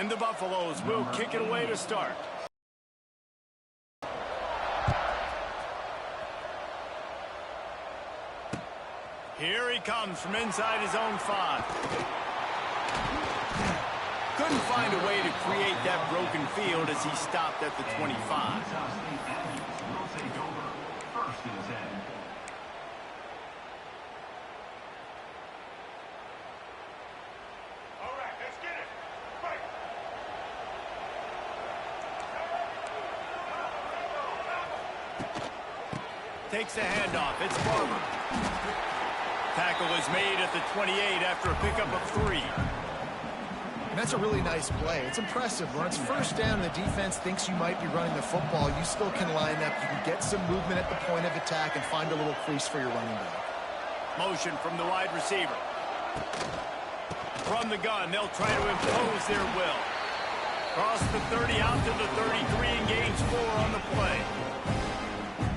And the Buffaloes will kick it away to start. Here he comes from inside his own 5. Couldn't find a way to create that broken field as he stopped at the 25. Takes a handoff. It's Barber. Tackle is made at the 28 after a pickup of 3. And that's a really nice play. It's impressive. When it's first down and the defense thinks you might be running the football, you still can line up. You can get some movement at the point of attack and find a little crease for your running back. Motion from the wide receiver. From the gun, they'll try to impose their will. Cross the 30 out to the 33 and gains 4 on the play.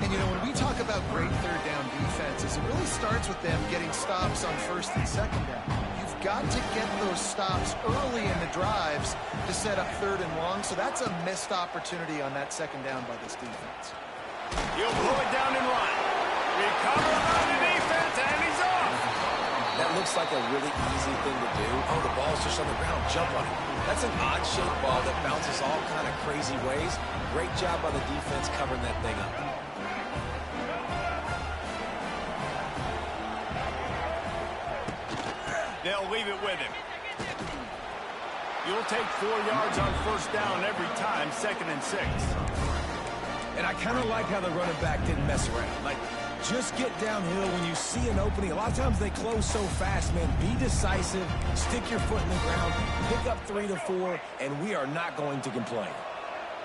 And, you know, when we talk about great third down defenses, it really starts with them getting stops on first and second down. You've got to get those stops early in the drives to set up third and long, so that's a missed opportunity on that second down by this defense. He'll pull it down and run. Recover by the defense, and he's off. That looks like a really easy thing to do. Oh, the ball's just on the ground. Jump on it. That's an odd-shaped ball that bounces all kind of crazy ways. Great job by the defense covering that thing up. They'll leave it with him. You'll take 4 yards on first down every time, 2nd and 6. And I kind of like how the running back didn't mess around. Like, just get downhill when you see an opening. A lot of times they close so fast, man. Be decisive, stick your foot in the ground, pick up 3 to 4, and we are not going to complain.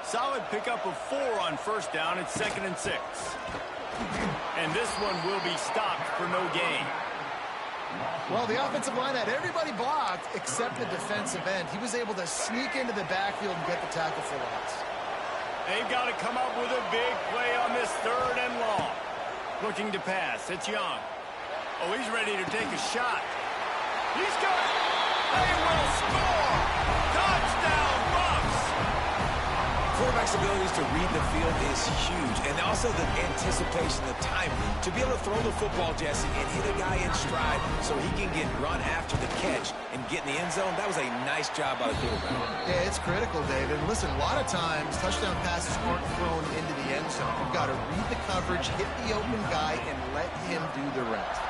Solid pickup of 4 on first down. It's 2nd and 6. And this one will be stopped for no gain. Well, the offensive line had everybody blocked except the defensive end. He was able to sneak into the backfield and get the tackle for loss. They've got to come up with a big play on this 3rd and long. Looking to pass. It's Young. Oh, he's ready to take a shot. He's got it. They will score. Touchdown, Bucks. Quarterback's abilities to read the field is huge, and also the anticipation, the timing, to be able to throw the football, Jesse, and hit a guy in stride so he can get run after the catch and get in the end zone. That was a nice job by the quarterback. Yeah, it's critical, David. Listen, a lot of times touchdown passes aren't thrown into the end zone. You've got to read the coverage, hit the open guy, and let him do the rest.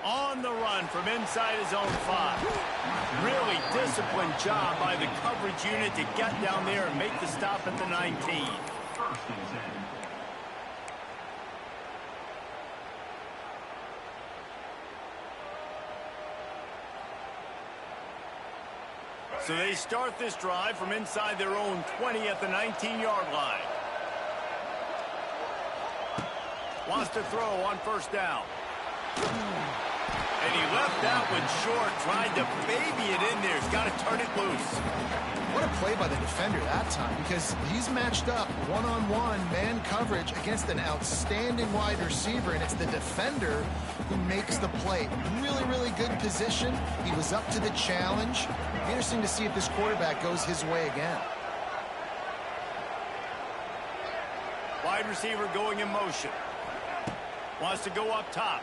On the run from inside his own 5. Really disciplined job by the coverage unit to get down there and make the stop at the 19. So they start this drive from inside their own 20 at the 19-yard line. Wants to throw on first down. And he left that one short, tried to baby it in there. He's got to turn it loose. What a play by the defender that time, because he's matched up one-on-one man coverage against an outstanding wide receiver, and it's the defender who makes the play. Really, really good position. He was up to the challenge. Interesting to see if this quarterback goes his way again. Wide receiver going in motion. Wants to go up top.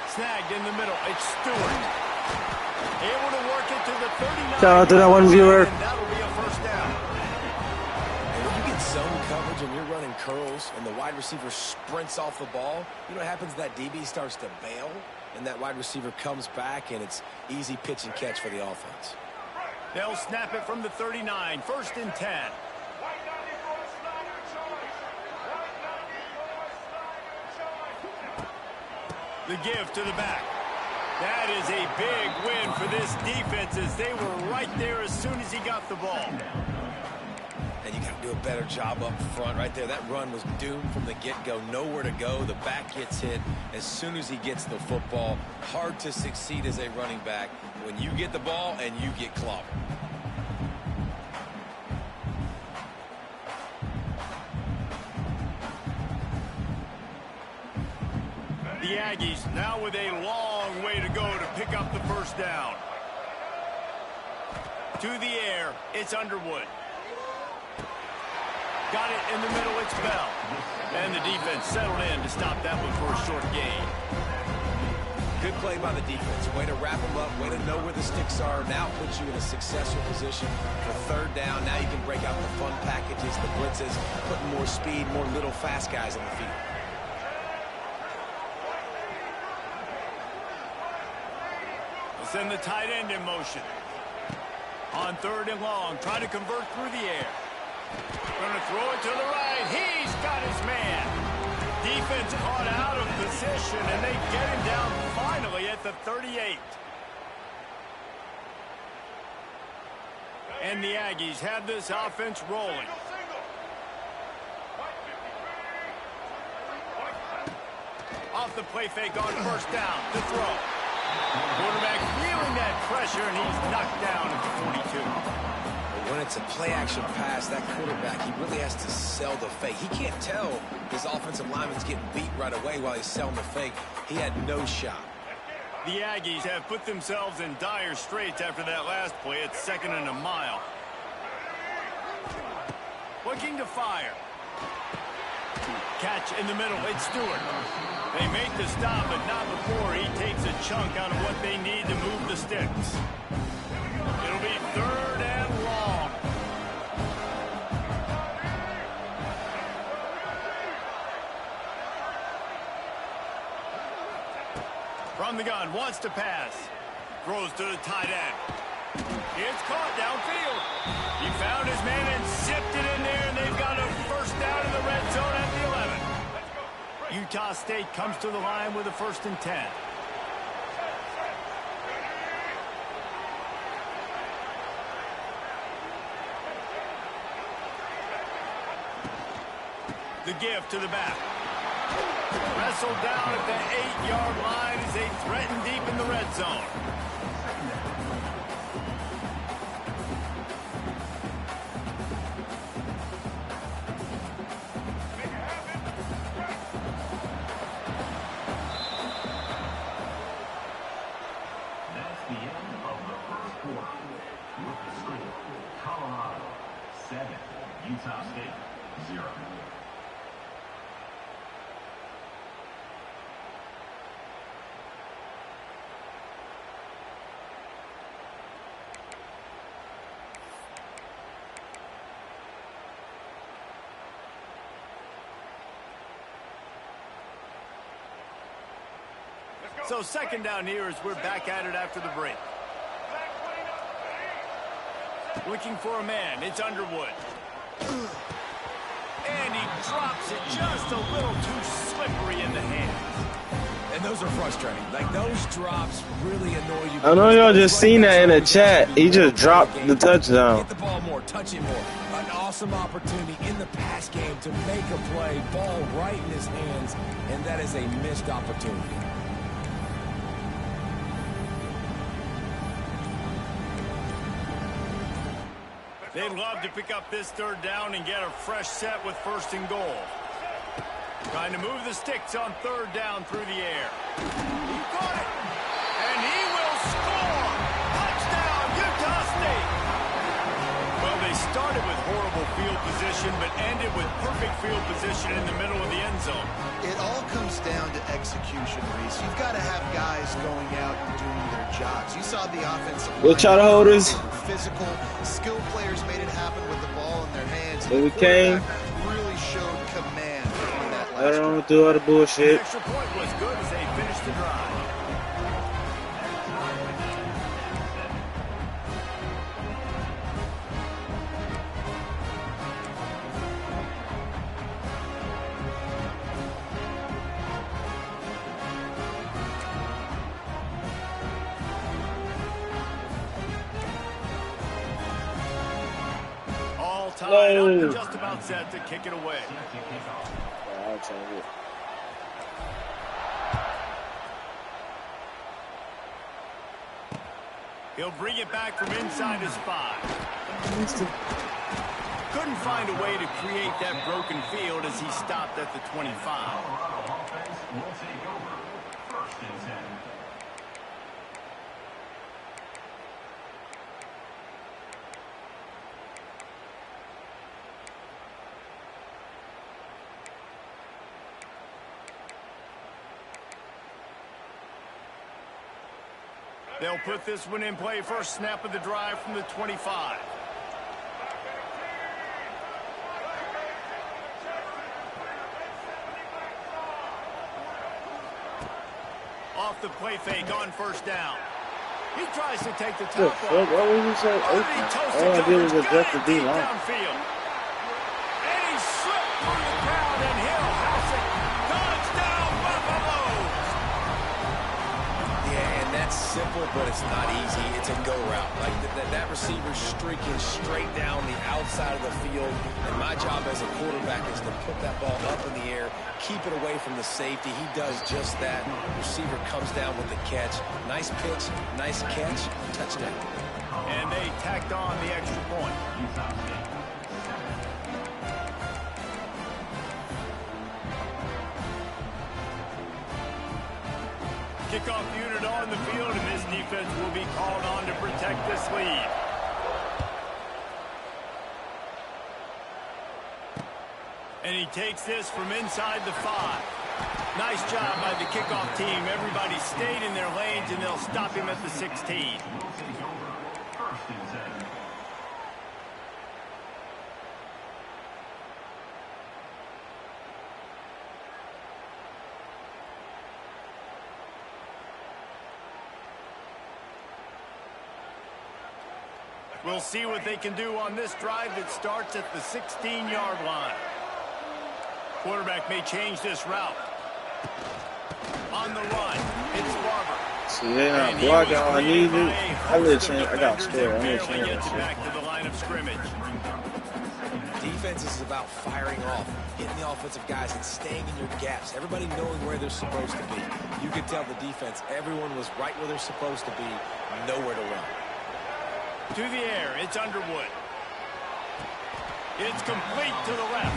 Snagged in the middle. It's Stewart. Able to work it to the 39. Shout out to that one viewer. And that'll be a first down. And when you get zone coverage and you're running curls and the wide receiver sprints off the ball, you know what happens? That DB starts to bail, and that wide receiver comes back, and it's easy pitch and catch for the offense. They'll snap it from the 39. 1st and 10. The give to the back. That is a big win for this defense as they were right there as soon as he got the ball. And you got to do a better job up front right there. That run was doomed from the get-go. Nowhere to go. The back gets hit as soon as he gets the football. Hard to succeed as a running back when you get the ball and you get clobbered. The The Aggies now with a long way to go to pick up the first down. To the air, it's Underwood. Got it in the middle, it's Bell. And the defense settled in to stop that one for a short gain. Good play by the defense. Way to wrap them up. Way to know where the sticks are. Now puts you in a successful position for third down. Now you can break out the fun packages, the blitzes, putting more speed, more little fast guys on the field. Send the tight end in motion. On third and long, trying to convert through the air. Going to throw it to the right. He's got his man. Defense caught out of position, and they get him down finally at the 38. And the Aggies have this offense rolling. Off the play fake on first down to throw. Quarterback feeling that pressure, and he's knocked down at the 42. When it's a play-action pass, that quarterback, he really has to sell the fake. He can't tell his offensive lineman's getting beat right away while he's selling the fake. He had no shot. The Aggies have put themselves in dire straits after that last play. It's 2nd and a mile. Looking to fire. Catch in the middle. It's Stewart. They make the stop, but not before he takes a chunk out of what they need to move the sticks. It'll be 3rd and long. From the gun, wants to pass. Throws to the tight end. It's caught downfield. He found his man and zipped it in there, and they've got a first down in the red zone at the 11. Utah State comes to the line with a 1st and 10. The give to the back. Wrestled down at the 8-yard line as they threaten deep in the red zone. That's the end of the first quarter. With the score, Colorado 7, Utah State 0. So 2nd down here as we're back at it after the break. Looking for a man. It's Underwood. And he drops it just a little too slippery in the hands. And those are frustrating. Like, those drops really annoy you. I know y'all just seen that in the chat. He just dropped the touchdown. Get the ball more, touch it more. An awesome opportunity in the pass game to make a play. Ball right in his hands, and that is a missed opportunity. They'd love to pick up this 3rd down and get a fresh set with 1st and goal. Trying to move the sticks on 3rd down through the air. He caught it, and he will score! Touchdown, Utah State! Well, they started with horrible field position, but ended with perfect field position in the middle of the end zone. It all comes down to execution, Reese. You've got to have guys going out and doing their jobs. You saw the offensive line. We'll try to hold us. Physical, skilled players made it happen with the ball in their hands. Here we came. Really showed command on that last I don't do all the bullshit. The extra point was good as they finished the drive. Tied up, just about set to kick it away. I'll change it. He'll bring it back from inside his 5. Couldn't find a way to create that broken field as he stopped at the 25. They'll put this one in play first snap of the drive from the 25. Off the play fake on first down. He tries to take the top off. What was he saying? All I did was adjust the D line. And he slipped through the crowd, and he'll house it. Touchdown, Buffaloes! Yeah, and that's simple, but it's not easy. It's a go route. Like that receiver's streaking straight down the outside of the field, and my job as a quarterback is to put that ball up in the air, keep it away from the safety. He does just that. The receiver comes down with the catch. Nice pitch, nice catch, touchdown. And they tacked on the extra point. Kickoff unit on the field, and this defense will be called on to protect this lead. And he takes this from inside the 5. Nice job by the kickoff team. Everybody stayed in their lanes, and they'll stop him at the 16. We'll see what they can do on this drive that starts at the 16-yard line. Quarterback may change this route. On the run, it's Barber. See, they're not blocking all I needed. I got scared. I need to change that shit. Back to the line of scrimmage. Defense is about firing off, hitting the offensive guys and staying in your gaps. Everybody knowing where they're supposed to be. You could tell the defense, everyone was right where they're supposed to be, nowhere to run. To the air, it's Underwood. It's complete to the left.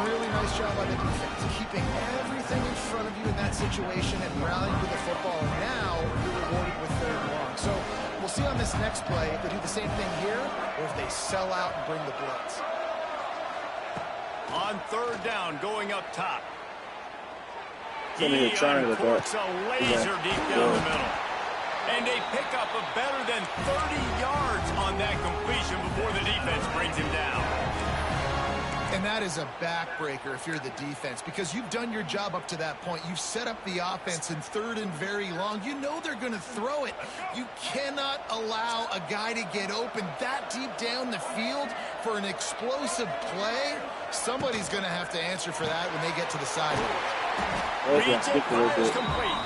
Really nice job by the defense, keeping everything in front of you in that situation and rallying to the football. And now you're rewarded with 3rd and long. So we'll see on this next play if they do the same thing here or if they sell out and bring the blitz. On 3rd down, going up top. He uncorks a laser deep down the middle. And they pick up a better than 30 yards on that completion before the defense brings him down. And that is a backbreaker if you're the defense, because you've done your job up to that point. You've set up the offense in 3rd and very long. You know they're going to throw it. You cannot allow a guy to get open that deep down the field for an explosive play. Somebody's going to have to answer for that when they get to the sideline. Reads it, fires complete.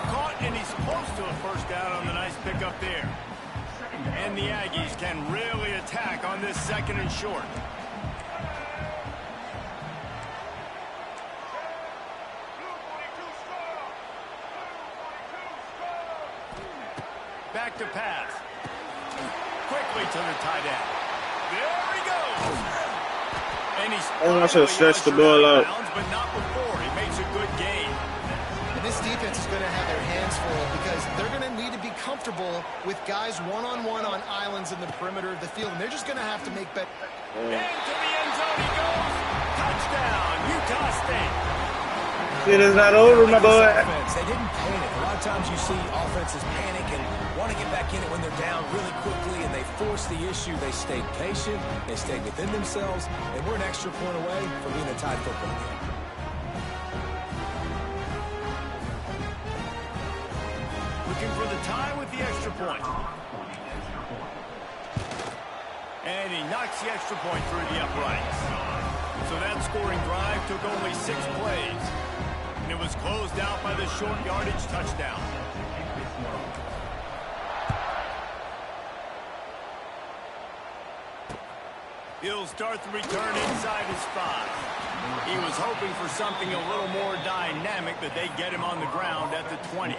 Caught, and he's close to a first down on the nice pickup there. And the Aggies can really attack on this 2nd and short. Back to pass. Quickly to the tight end. There he goes. And he's I should have stretched the ball out. But not before. He makes a good gain. And this defense is going to have their hands full because they're going to need to be comfortable with guys one-on-one on islands in the perimeter of the field. And they're just going to have to make better. Into the end zone he goes. Touchdown, Utah State. It is not over, my boy. They didn't panic. A lot of times you see offenses panic and want to get back in it when they're down really quickly, and they force the issue. They stayed patient. They stayed within themselves, and we're an extra point away from being a tied football game. Looking for the tie with the extra point. And he knocks the extra point through the uprights. So that scoring drive took only 6 plays. And it was closed out by the short yardage touchdown. He'll start the return inside his 5. He was hoping for something a little more dynamic, but they get him on the ground at the 20.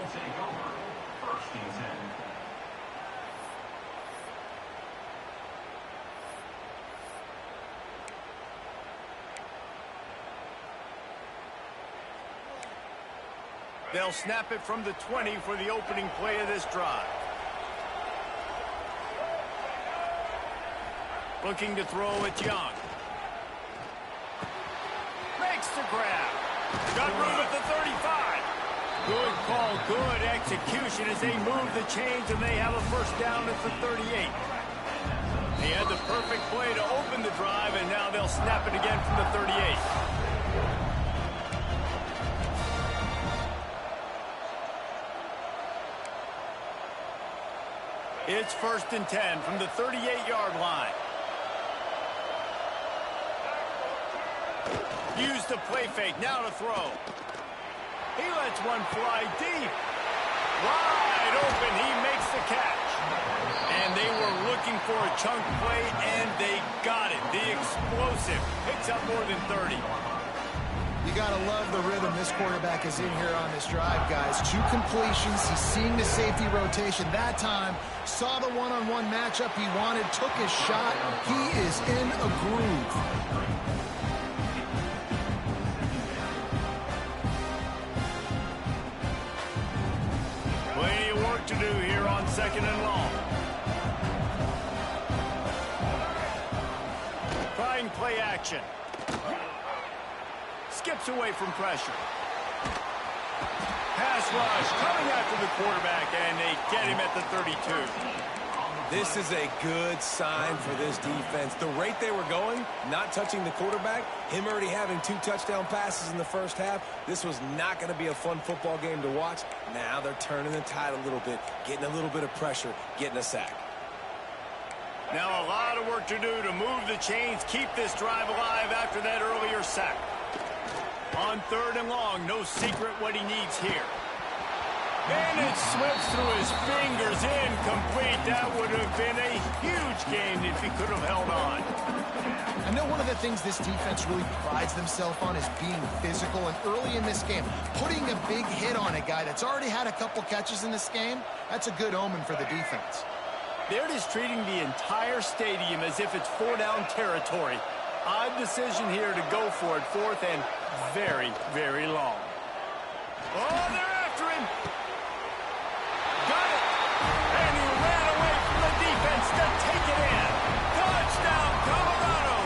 They'll snap it from the 20 for the opening play of this drive. Looking to throw it Young. Makes the grab. Got room at the 35. Good call, good execution as they move the chains and they have a first down at the 38. They had the perfect play to open the drive, and now they'll snap it again from the 38. It's 1st and 10 from the 38-yard line. Use the play fake, now to throw. He lets one fly deep. Wide open, he makes the catch. And they were looking for a chunk play, and they got it. The explosive picks up more than 30. You got to love the rhythm this quarterback is in here on this drive, guys. 2 completions. He's seeing the safety rotation that time. Saw the one-on-one matchup he wanted, took his shot. He is in a groove. Plenty of work to do here on 2nd and long. Trying play action. Skips away from pressure. Pass rush coming after the quarterback, and they get him at the 32. This is a good sign for this defense. The rate they were going, not touching the quarterback, him already having 2 touchdown passes in the first half, this was not going to be a fun football game to watch. Now they're turning the tide a little bit, getting a little bit of pressure, getting a sack. Now a lot of work to do to move the chains, keep this drive alive after that earlier sack. On 3rd and long, no secret what he needs here. And it slips through his fingers, incomplete. That would have been a huge game if he could have held on. I know one of the things this defense really prides themselves on is being physical, and early in this game, putting a big hit on a guy that's already had a couple catches in this game, that's a good omen for the defense. They're just treating the entire stadium as if it's 4-down territory. Odd decision here to go for it, 4th and very, very long. Oh, they're after him. Got it. And he ran away from the defense to take it in. Touchdown, Colorado.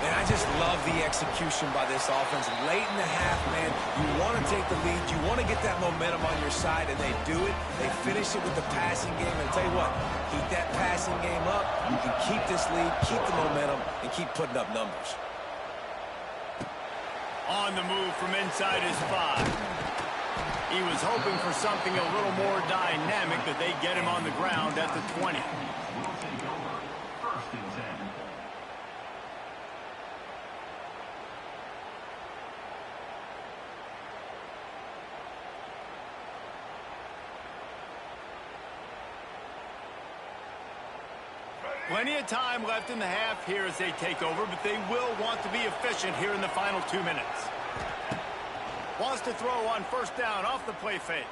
And I just love the execution by this offense. Late in the half, man, you want to take the lead. You want to get that momentum on your side, and they do it. They finish it with the passing game. And I'll tell you what, keep that passing game up. You can keep this lead, keep the momentum, and keep putting up numbers. On the move from inside his 5. He was hoping for something a little more dynamic, but they get him on the ground at the 20. We'll take over 1st and 10. Plenty of time left in the half here as they take over, but they will want to be efficient here in the final 2 minutes. Wants to throw on 1st down off the play fake.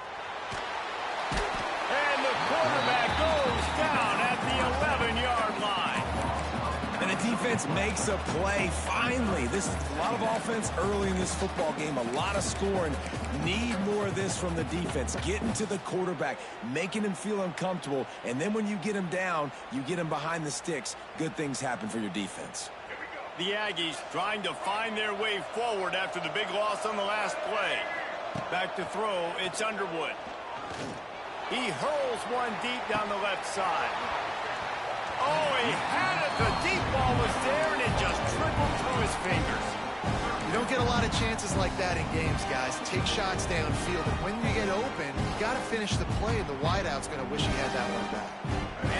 And the quarterback goes down at the 11-yard line. And the defense makes a play, finally. This is a lot of offense early in this football game, a lot of scoring. Need more of this from the defense. Getting to the quarterback, making him feel uncomfortable, and then when you get him down, you get him behind the sticks. Good things happen for your defense. The Aggies trying to find their way forward after the big loss on the last play. Back to throw, it's Underwood. He hurls one deep down the left side. Oh, he had it. The deep ball was there, and it just trickled through his fingers. You don't get a lot of chances like that in games, guys. Take shots downfield, and when you get open, you got to finish the play. The wideout's going to wish he had that one back.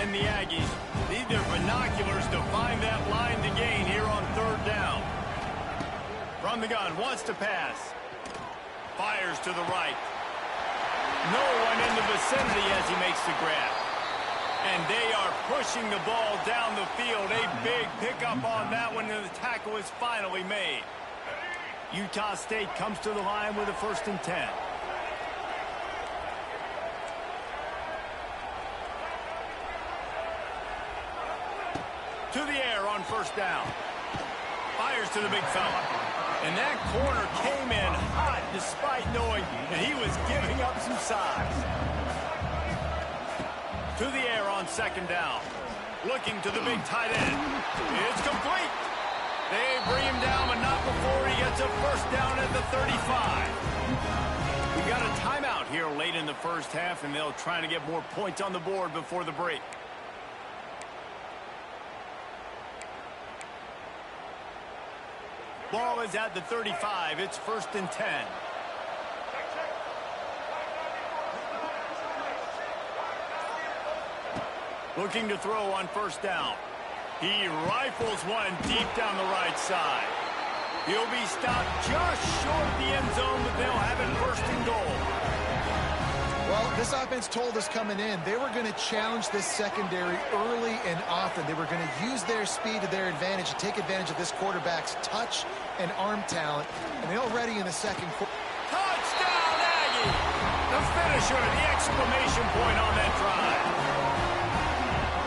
And the Aggies need their binoculars to find that line to gain here on 3rd down. From the gun, wants to pass. Fires to the right. No one in the vicinity as he makes the grab. And they are pushing the ball down the field. A big pickup on that one, and the tackle is finally made. Utah State comes to the line with a 1st and 10. To the air on 1st down. Fires to the big fella. And that corner came in hot despite knowing that he was giving up some size. To the air on 2nd down. Looking to the big tight end. It's complete. They bring him down, but not before he gets a 1st down at the 35. We've got a timeout here late in the first half, and they'll try to get more points on the board before the break. Ball is at the 35. It's 1st and 10. Looking to throw on 1st down. He rifles one deep down the right side. He'll be stopped just short of the end zone, but they'll have it 1st and goal. Well, this offense told us coming in they were going to challenge this secondary early and often. They were going to use their speed to their advantage and take advantage of this quarterback's touch and arm talent. And they're already in the second quarter. Touchdown, Aggie! The finisher, the exclamation point on that drive.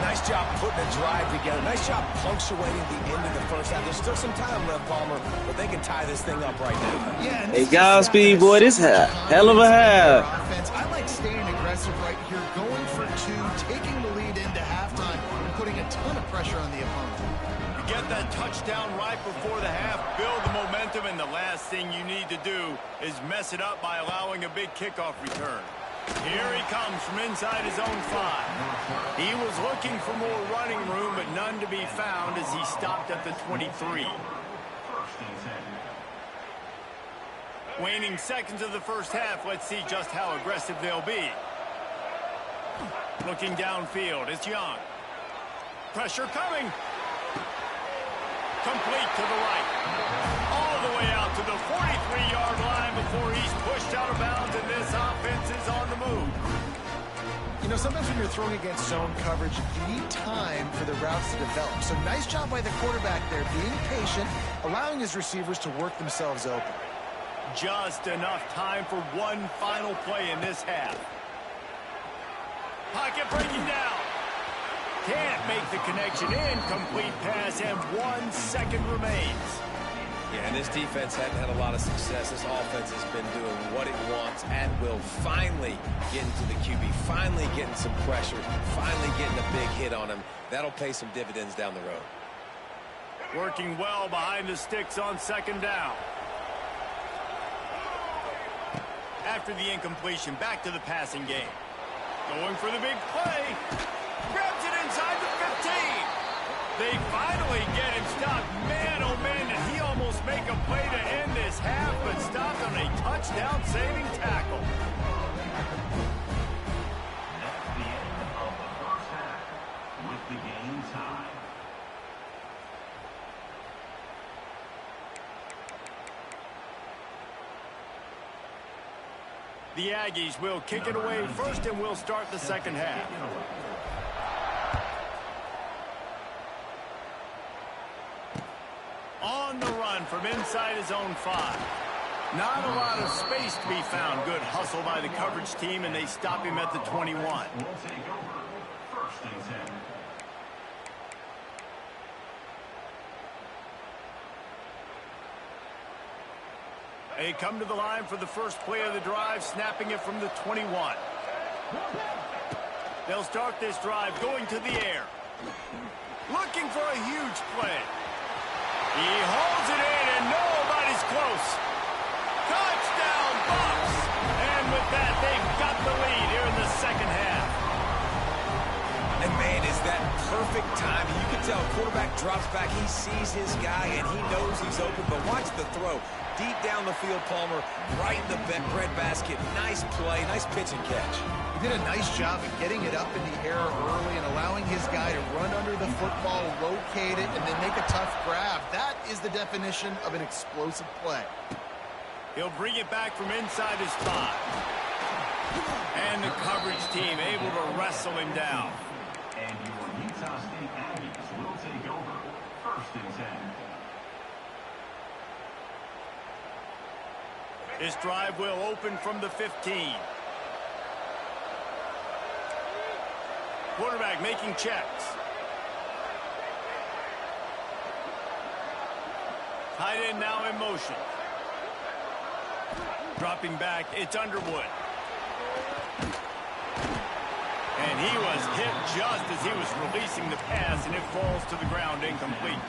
Nice job putting a drive together. Nice job punctuating the end of the first half. There's still some time left, Palmer, but they can tie this thing up right now. Yeah, Hey, Godspeed, boy, this hell of a half. I like staying aggressive right here, going for 2, taking the lead into halftime, and putting a ton of pressure on the opponent. You get that touchdown right before the half, build the momentum, and the last thing you need to do is mess it up by allowing a big kickoff return. Here he comes from inside his own 5. He was looking for more running room, but none to be found as he stopped at the 23. Waning seconds of the first half. Let's see just how aggressive they'll be. Looking downfield, it's Young. Pressure coming. Complete to the right. All the way out to the 43-yard line before he's pushed out of bounds, and this offense is on the move. You know, sometimes when you're throwing against zone coverage, you need time for the routes to develop. So nice job by the quarterback there, being patient, allowing his receivers to work themselves open. Just enough time for one final play in this half. Pocket breaking down. Can't make the connection. Incomplete pass, and 1 second remains. Yeah, and this defense hadn't had a lot of success. This offense has been doing what it wants and will finally get into the QB, finally getting some pressure, finally getting a big hit on him. That'll pay some dividends down the road. Working well behind the sticks on 2nd down. After the incompletion, back to the passing game. Going for the big play. Grabs it inside the 15. They finally get him stopped. Man, oh man, did he almost make a play to end this half, but stopped on a touchdown-saving tackle. That's the end of the first half with the game tied. The Aggies will kick it away first, and we'll start the second half. On the run from inside his own 5. Not a lot of space to be found. Good hustle by the coverage team, and they stop him at the 21. We'll take over 1st and 10. They come to the line for the first play of the drive, snapping it from the 21. They'll start this drive going to the air. Looking for a huge play. He holds it in, and nobody's close. Touchdown, Bucks! And with that, they've got the lead here in the second half. And man, is that perfect timing. You can tell quarterback drops back. He sees his guy, and he knows he's open. But watch the throw. Deep down the field, Palmer, right in the breadbasket. Nice play, nice pitch and catch. He did a nice job of getting it up in the air early and allowing his guy to run under the football, locate it, and then make a tough grab. That is the definition of an explosive play. He'll bring it back from inside his 5. And the coverage team able to wrestle him down. And your Utah State Aggies will take over 1st and 10. This drive will open from the 15. Quarterback making checks. Tight end now in motion. Dropping back, it's Underwood. And he was hit just as he was releasing the pass, and it falls to the ground incomplete.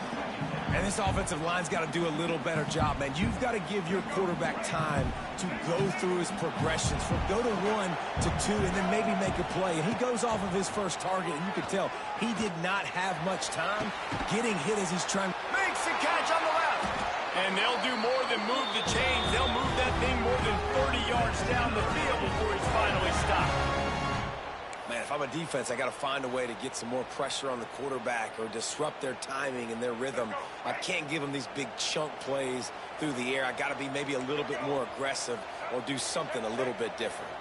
And this offensive line's got to do a little better job, man. You've got to give your quarterback time to go through his progressions from go to 1 to 2 and then maybe make a play. And he goes off of his first target, and you can tell he did not have much time getting hit as he's trying. Makes the catch on the left. And they'll do more than move the chains. They'll move that thing more than 30 yards down the field before he's finally stopped. Man, if I'm a defense, I got to find a way to get some more pressure on the quarterback or disrupt their timing and their rhythm. I can't give them these big chunk plays through the air. I got to be maybe a little bit more aggressive or do something a little bit different.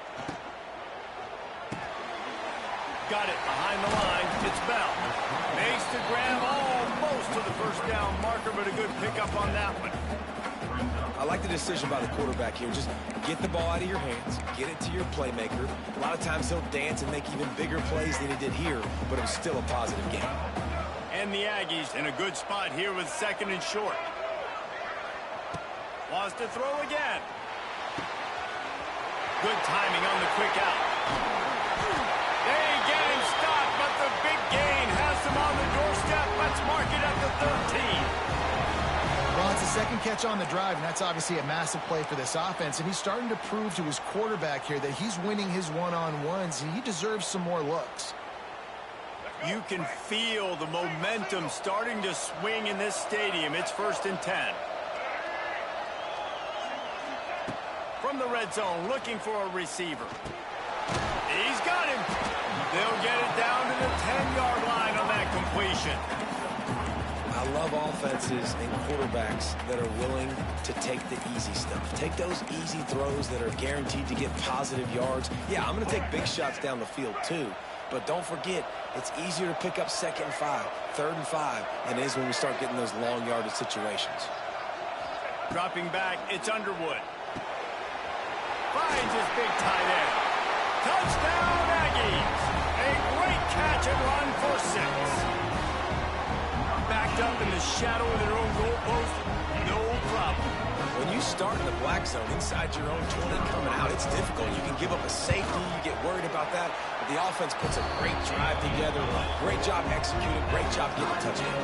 Got it behind the line. It's Bell. Makes the grab almost to the first down marker, but a good pickup on that one. I like the decision by the quarterback here. Just get the ball out of your hands, get it to your playmaker. A lot of times he'll dance and make even bigger plays than he did here, but it was still a positive game. And the Aggies in a good spot here with 2nd and short. Wants to throw again. Good timing on the quick out. They get him stopped, but the big gain has him on the doorstep. Let's mark it at the 13. Well, it's the 2nd catch on the drive, and that's obviously a massive play for this offense. And he's starting to prove to his quarterback here that he's winning his one-on-ones, and he deserves some more looks. You can feel the momentum starting to swing in this stadium. It's 1st and 10. From the red zone, looking for a receiver. He's got him. They'll get it down to the 10-yard line on that completion. I love offenses and quarterbacks that are willing to take the easy stuff. Take those easy throws that are guaranteed to get positive yards. Yeah, I'm going to take big shots down the field too, but don't forget, it's easier to pick up 2nd and 5, 3rd and 5 than it is when we start getting those long yardage situations. Dropping back, it's Underwood. Finds his big tight end. Touchdown, Aggies! A great catch and run for 6. Backed up in the shadow of their own goalpost, no problem. When you start in the black zone inside your own 20 coming out, it's difficult. You can give up a safety, you get worried about that, but the offense puts a great drive together, great job executing, great job getting a touchdown.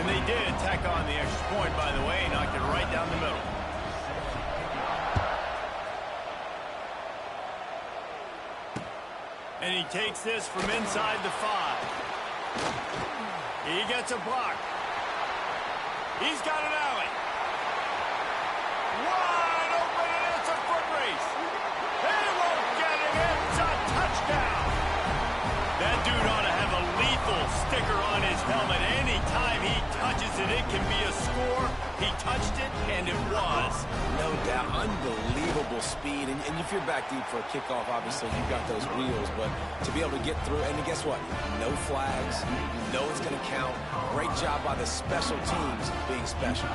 And they did tack on the extra point, by the way, knocked it right down the middle. And he takes this from inside the 5. He gets a block. He's got an alley. Wide open, and it's a foot race. He won't get it. It's a touchdown. That dude ought to have a lethal sticker on his helmet. Anytime he touches it, it can be a score. He touched it, and it was. No doubt. Unbelievable speed. And if you're back deep for a kickoff, obviously you've got those wheels. But to be able to get through, and guess what? No flags. You know it's going to count. Great job by the special teams being special.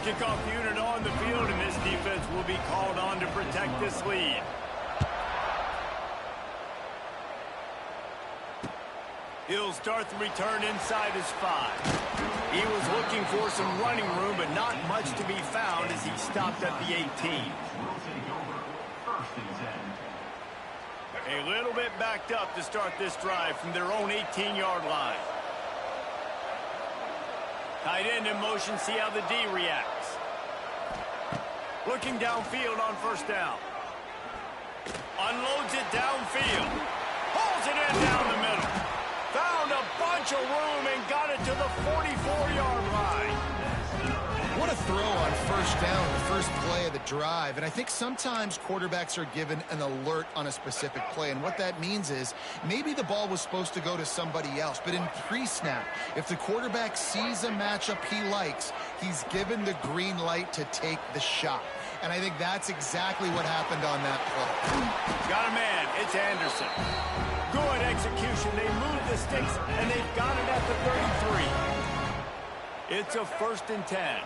Kickoff unit on the field, and this defense will be called on to protect this lead. He'll start the return inside his 5. He was looking for some running room, but not much to be found as he stopped at the 18. A little bit backed up to start this drive from their own 18-yard line. Tight end in motion, see how the D reacts. Looking downfield on 1st down. Unloads it downfield. Pulls it in down the middle. Found a bunch of room and got it to the 44-yard line. What a throw on 1st down, the first play of the drive. And I think sometimes quarterbacks are given an alert on a specific play. And what that means is maybe the ball was supposed to go to somebody else. But in pre-snap, if the quarterback sees a matchup he likes, he's given the green light to take the shot. And I think that's exactly what happened on that play. Got a man. It's Anderson. Good execution. They moved the sticks, and they've got it at the 33. It's a 1st and 10.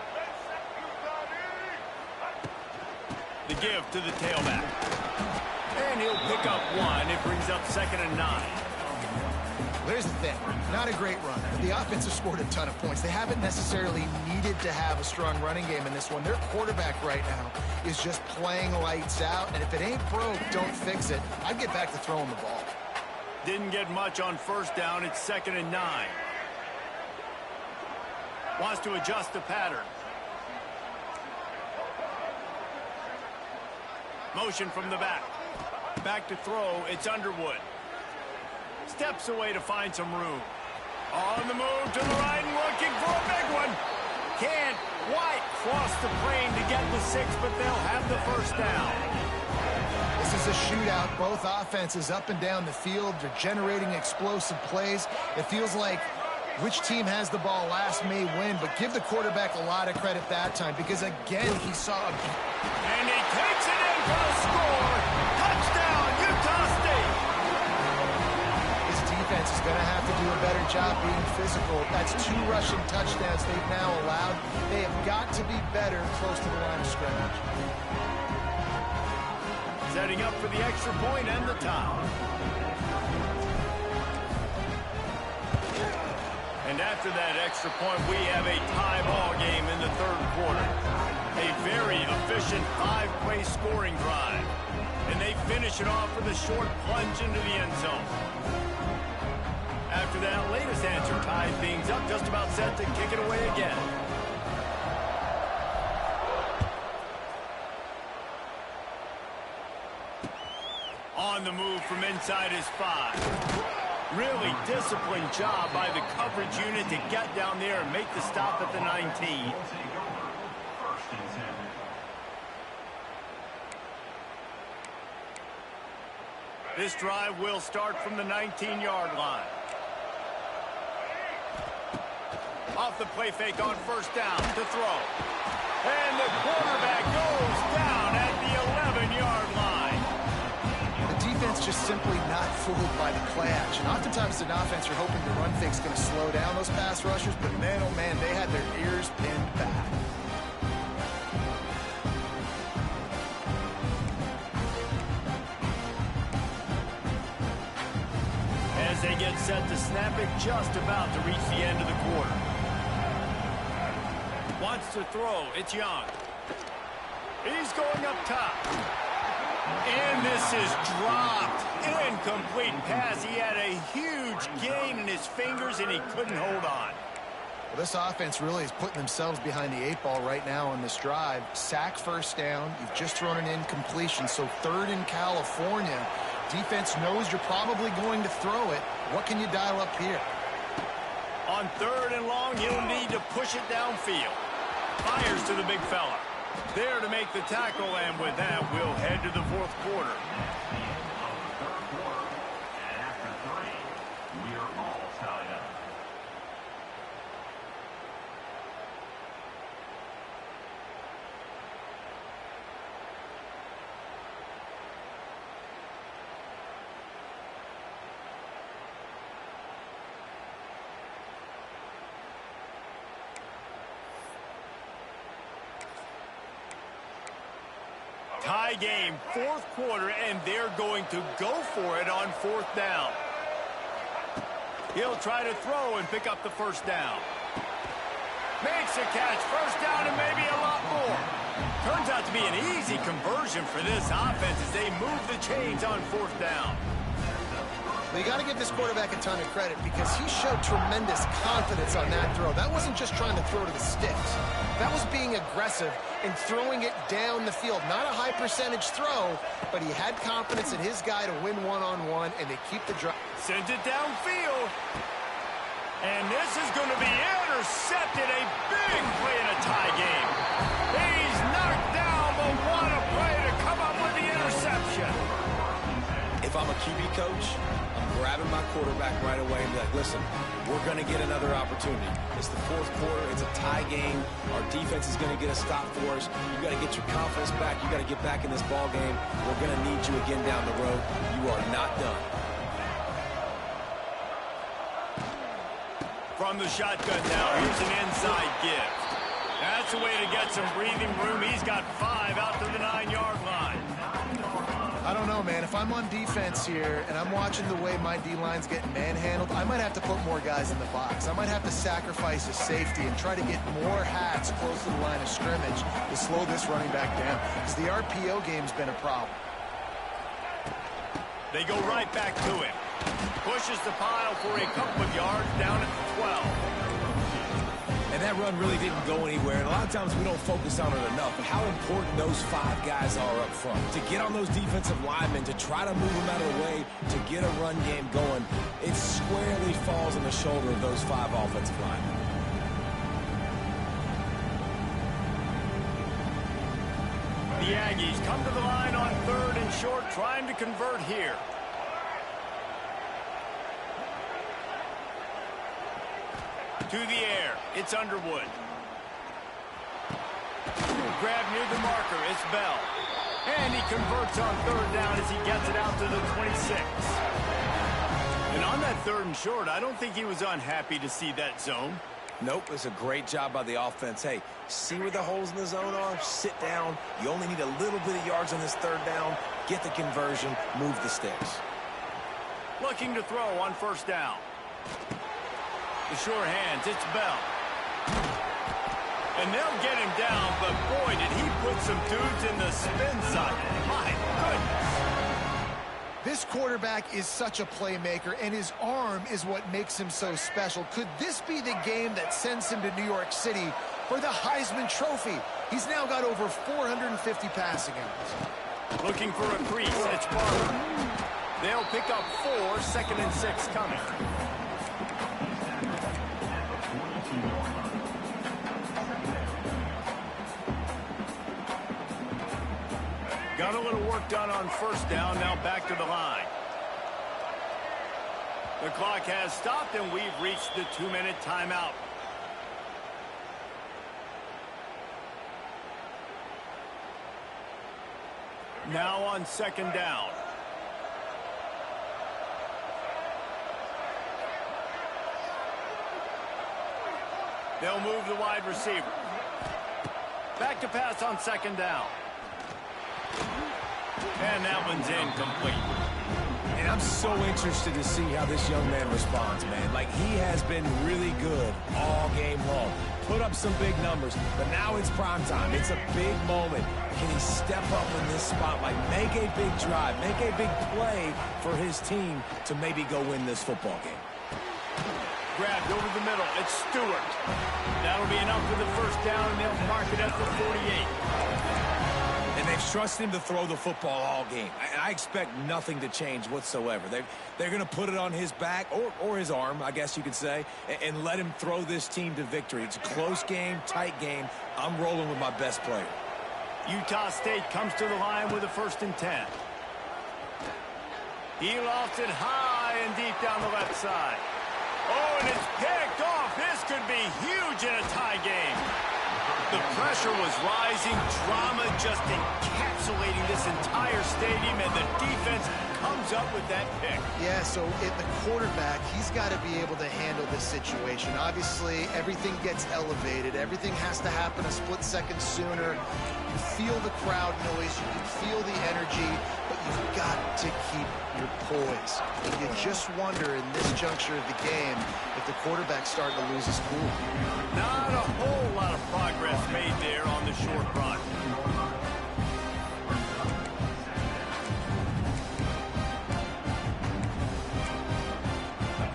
The give to the tailback. And he'll pick up 1. It brings up 2nd and 9. There's the thing. Not a great run. The offense has scored a ton of points. They haven't necessarily needed to have a strong running game in this one. Their quarterback right now is just playing lights out, and if it ain't broke, don't fix it. I'd get back to throwing the ball. Didn't get much on first down. It's 2nd and 9. Wants to adjust the pattern. Motion from the back. Back to throw. It's Underwood. Steps away to find some room. On the move to the right and looking for a big one. Can't quite cross the plane to get the 6, but they'll have the first down. This is a shootout. Both offenses up and down the field. They're generating explosive plays. It feels like which team has the ball last may win, but give the quarterback a lot of credit that time because, again, he saw a... And he takes it in for the score. Touchdown, Utah State. This defense is going to have to do a better job being physical. That's 2 rushing touchdowns they've now allowed. They have got to be better close to the line of scrimmage. Setting up for the extra point and the tie. And after that extra point, we have a tie ball game in the 3rd quarter. A very efficient 5-play scoring drive. And they finish it off with a short plunge into the end zone. After that latest answer ties things up, just about set to kick it away again. On the move from inside his 5. Really disciplined job by the coverage unit to get down there and make the stop at the 19. This drive will start from the 19-yard line. Off the play fake on first down to throw. And the quarterback goes down at the 11-yard line. Defense just simply not fooled by the play action. Oftentimes, an offense you're hoping the run fake's going to slow down those pass rushers, but man, oh man, they had their ears pinned back. As they get set to snap it, just about to reach the end of the quarter. Wants to throw. It's Young. He's going up top. And this is dropped. Incomplete pass. He had a huge gain in his fingers, and he couldn't hold on. Well, this offense really is putting themselves behind the 8 ball right now on this drive. Sack first down. You've just thrown an incompletion, so 3rd in California. Defense knows you're probably going to throw it. What can you dial up here? On 3rd and long, he'll need to push it downfield. Fires to the big fella. There to make the tackle, and with that, we'll head to the 4th quarter. And after 3, we are all tied up. Tie game, 4th quarter, and they're going to go for it on 4th down. He'll try to throw and pick up the first down. Makes a catch, first down, and maybe a lot more. Turns out to be an easy conversion for this offense as they move the chains on 4th down. Well, you got to give this quarterback a ton of credit because he showed tremendous confidence on that throw. That wasn't just trying to throw to the sticks. That was being aggressive and throwing it down the field. Not a high percentage throw, but he had confidence in his guy to win one-on-one and to keep the drive. Sends it downfield. And this is going to be intercepted. A big play in a tie game. He's knocked down, but what a play to come up with the interception. If I'm a QB coach, I'm grabbing my quarterback right away and be like, listen, we're going to get another opportunity. It's the 4th quarter. It's a tie game. Our defense is going to get a stop for us. You got to get your confidence back. You got to get back in this ball game. We're going to need you again down the road. You are not done. From the shotgun now, here's an inside gift. That's a way to get some breathing room. He's got 5 out to the 9-yard line. I don't don't know, man. If I'm on defense here and I'm watching the way my D-line's getting manhandled, I might have to put more guys in the box. I might have to sacrifice a safety and try to get more hats close to the line of scrimmage to slow this running back down, because the RPO game's been a problem. They go right back to him. Pushes the pile for a couple of yards down at the 12. And that run really didn't go anywhere. And a lot of times we don't focus on it enough, but how important those 5 guys are up front. To get on those defensive linemen, to try to move them out of the way, to get a run game going, it squarely falls on the shoulder of those 5 offensive linemen. The Aggies come to the line on 3rd and short, trying to convert here. To the air, it's Underwood. Grab near the marker, it's Bell. And he converts on 3rd down as he gets it out to the 26. And on that 3rd and short, I don't think he was unhappy to see that zone. Nope, it's a great job by the offense. Hey, see where the holes in the zone are? Sit down. You only need a little bit of yards on this 3rd down. Get the conversion, move the sticks. Looking to throw on 1st down. The sure hands, it's Bell. And they'll get him down, but boy, did he put some dudes in the spin side. My goodness. This quarterback is such a playmaker, and his arm is what makes him so special. Could this be the game that sends him to New York City for the Heisman Trophy? He's now got over 450 passing yards. Looking for a crease, it's Barber. They'll pick up 4, 2nd and 6 coming. Got a little work done on 1st down, now back to the line. The clock has stopped, and we've reached the 2-minute timeout. Now on 2nd down. They'll move the wide receiver. Back to pass on 2nd down. And that one's incomplete. And I'm so interested to see how this young man responds, man. Like, he has been really good all game long. Put up some big numbers, but now it's prime time. It's a big moment. Can he step up in this spotlight, make a big drive, make a big play for his team to maybe go win this football game? Grabbed over the middle. It's Stewart. That'll be enough for the 1st down, and they'll mark it at the 48. And they've trusted him to throw the football all game. I expect nothing to change whatsoever. They're going to put it on his back, or his arm, I guess you could say, and let him throw this team to victory. It's a close game, tight game. I'm rolling with my best player. Utah State comes to the line with a 1st and 10. He lofts it high and deep down the left side. Oh, and it's picked off. This could be huge in a tie game. The pressure was rising, drama just encapsulating this entire stadium, and the defense comes up with that pick. Yeah, so the quarterback, he's got to be able to handle this situation. Obviously, everything gets elevated. Everything has to happen a split second sooner. You feel the crowd noise. You can feel the energy, but you've got to keep your poise. You just wonder in this juncture of the game if the quarterback's starting to lose his cool. Not a whole lot of progress made there on the short run.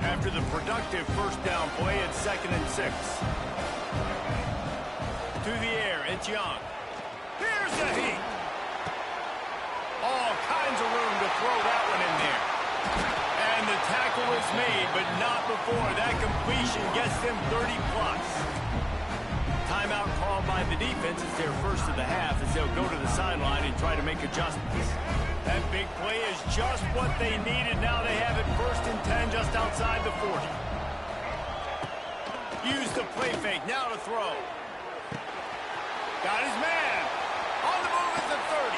After the productive 1st down play, it's 2nd and 6. To the air, it's Young. Here's the heat. All kinds of room to throw that one in there. And the tackle is made, but not before that completion gets them 30+. Timeout called by the defense. It's their 1st of the half as they'll go to the sideline and try to make adjustments. That big play is just what they needed. Now they have it 1st and 10 just outside the 40. Use the play fake. Now to throw. Got his man. On the move at the 30.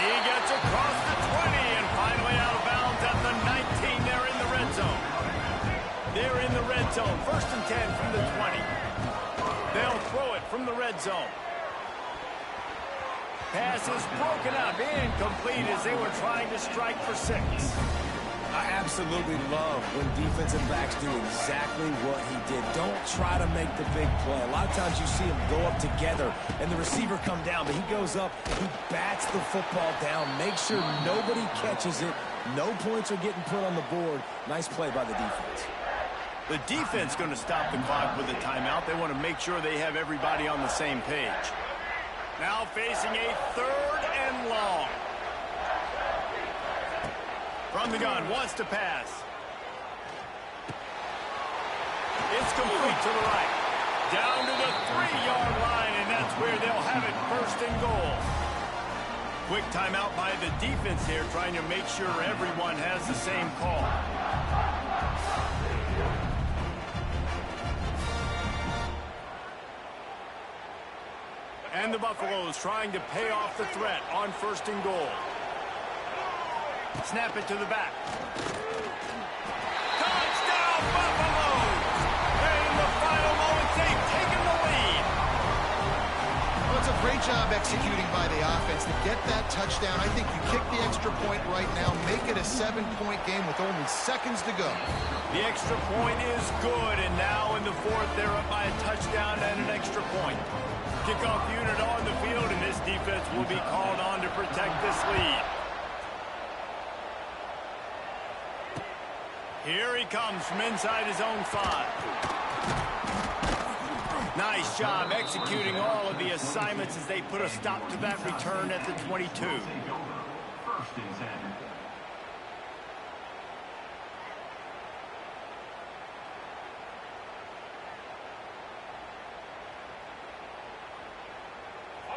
He gets across the 20 and finally out of bounds at the 19. They're in the red zone. They're in the red zone. 1st and 10 from the 20. They'll throw it from the red zone. pass is broken up, incomplete as they were trying to strike for 6. I absolutely love when defensive backs do exactly what he did. Don't try to make the big play. A lot of times you see them go up together and the receiver come down, but he goes up, he bats the football down, makes sure nobody catches it. No points are getting put on the board. Nice play by the defense. The defense going to stop the clock with a timeout. They want to make sure they have everybody on the same page. Now facing a 3rd and long. From the gun, wants to pass. It's complete to the right. Down to the 3-yard line, and that's where they'll have it 1st and goal. Quick timeout by the defense here, trying to make sure everyone has the same call. And the Buffaloes trying to pay off the threat on 1st and goal. Snap it to the back. Touchdown, Buffaloes! And in the final moments, they've taken the lead. Well, it's a great job executing by the offense to get that touchdown. I think you kick the extra point right now, make it a 7-point game with only seconds to go. The extra point is good, and now in the 4th, they're up by a touchdown and an extra point. Kickoff unit on the field, and this defense will be called on to protect this lead. Here he comes from inside his own 5. Nice job executing all of the assignments as they put a stop to that return at the 22. 1st and 10.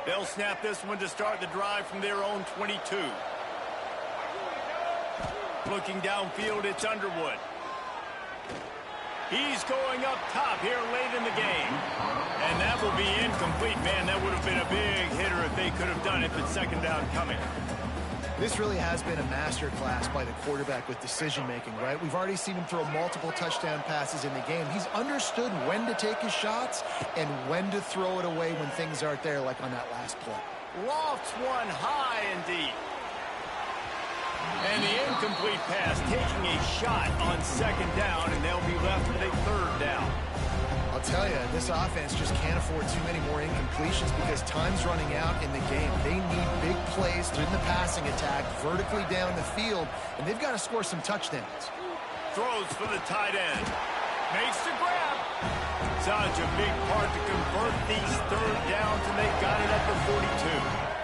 They'll snap this one to start the drive from their own 22. Looking downfield, it's Underwood. He's going up top here late in the game. And that will be incomplete. Man, that would have been a big hitter if they could have done it, but 2nd down coming. This really has been a master class by the quarterback with decision-making, right? We've already seen him throw multiple touchdown passes in the game. He's understood when to take his shots and when to throw it away when things aren't there, like on that last play. Lofts one high and deep. And the incomplete pass taking a shot on 2nd down, and they'll be left with a 3rd down. I'll tell you, this offense just can't afford too many more incompletions because time's running out in the game. They need big plays through the passing attack, vertically down the field, and they've got to score some touchdowns. Throws for the tight end. Makes the grab. Such a big part to convert these 3rd downs, and they got it at the 42.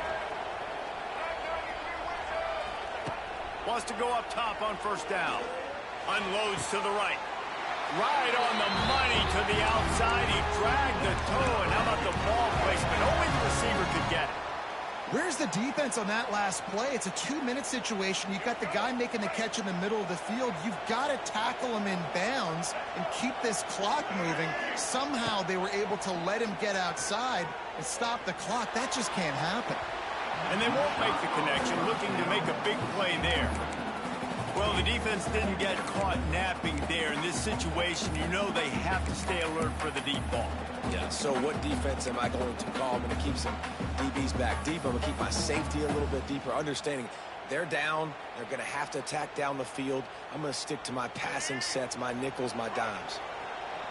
Wants to go up top on 1st down. Unloads to the right. Right on the money to the outside. He dragged the toe, and how about the ball placement? Only the receiver could get it. Where's the defense on that last play? It's a 2-minute situation. You've got the guy making the catch in the middle of the field. You've got to tackle him in bounds and keep this clock moving. Somehow they were able to let him get outside and stop the clock. That just can't happen. And they won't make the connection, looking to make a big play there. Well, the defense didn't get caught napping there. In this situation, you know they have to stay alert for the deep ball. Yeah, so what defense am I going to call? I'm going to keep some DBs back deep. I'm going to keep my safety a little bit deeper, understanding they're down. They're going to have to attack down the field. I'm going to stick to my passing sets, my nickels, my dimes.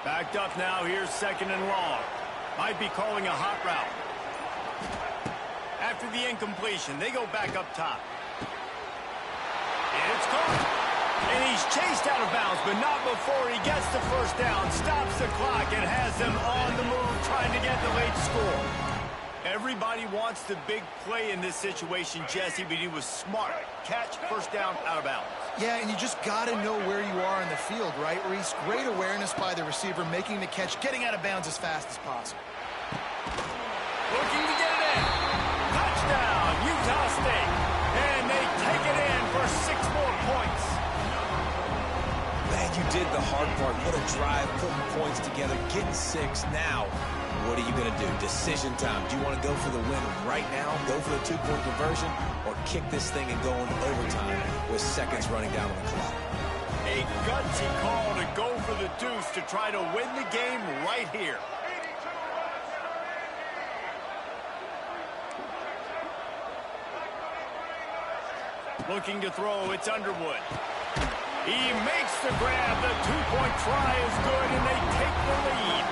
Backed up now. Here's 2nd and long. Might be calling a hot route. After the incompletion, they go back up top. And it's caught. And he's chased out of bounds, but not before he gets the 1st down, stops the clock, and has them on the move trying to get the late score. Everybody wants the big play in this situation, Jesse, but he was smart. Catch, 1st down, out of bounds. Yeah, and you just got to know where you are on the field, right, Reese? Great awareness by the receiver, making the catch, getting out of bounds as fast as possible. Looking to get it in. Touchdown, Utah State. And they take it in for 6 more points. Man, you did the hard part. What a drive, putting points together, getting 6. Now, what are you going to do? Decision time. Do you want to go for the win right now, go for the 2-point conversion, or kick this thing and go into overtime with seconds running down on the clock? A gutsy call to go for the deuce to try to win the game right here. Looking to throw, it's Underwood. He makes the grab. The two-point try is good, and they take the lead.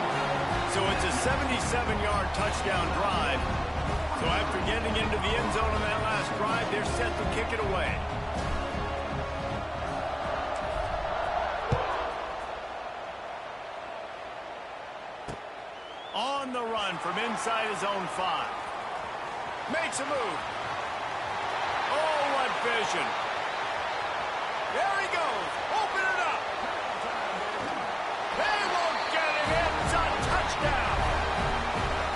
So it's a 77-yard touchdown drive. So after getting into the end zone on that last drive, they're set to kick it away. On the run from inside his own 5. Makes a move. Oh, what vision. There he goes. Open it up. They won't get it. It's a touchdown.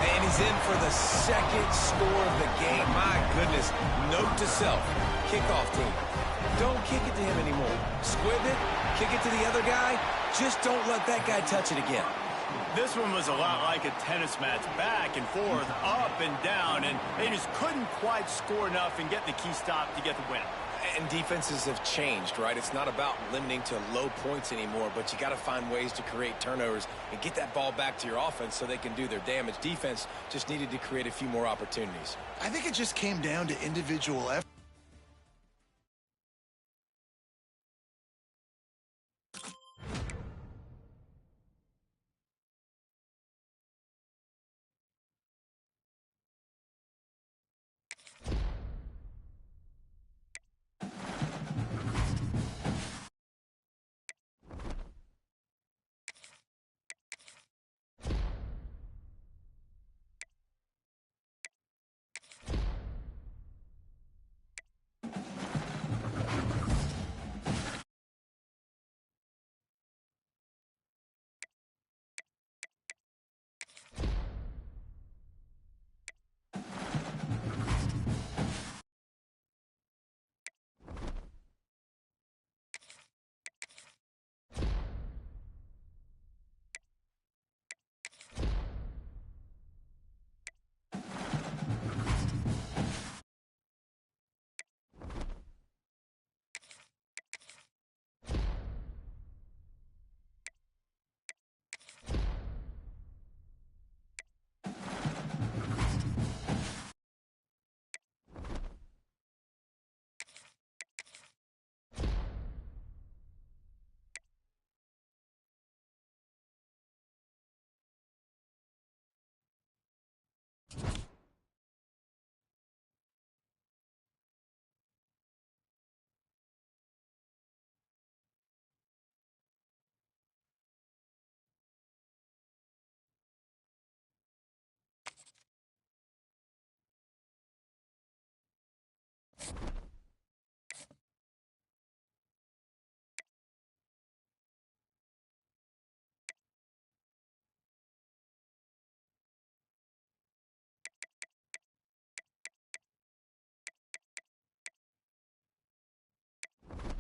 And he's in for the second score of the game. My goodness. Note to self. Kickoff team. Don't kick it to him anymore. Squib it. Kick it to the other guy. Just don't let that guy touch it again. This one was a lot like a tennis match, back and forth, up and down, and they just couldn't quite score enough and get the key stop to get the win. And defenses have changed, right? It's not about limiting to low points anymore, but you got to find ways to create turnovers and get that ball back to your offense so they can do their damage. Defense just needed to create a few more opportunities. I think it just came down to individual effort.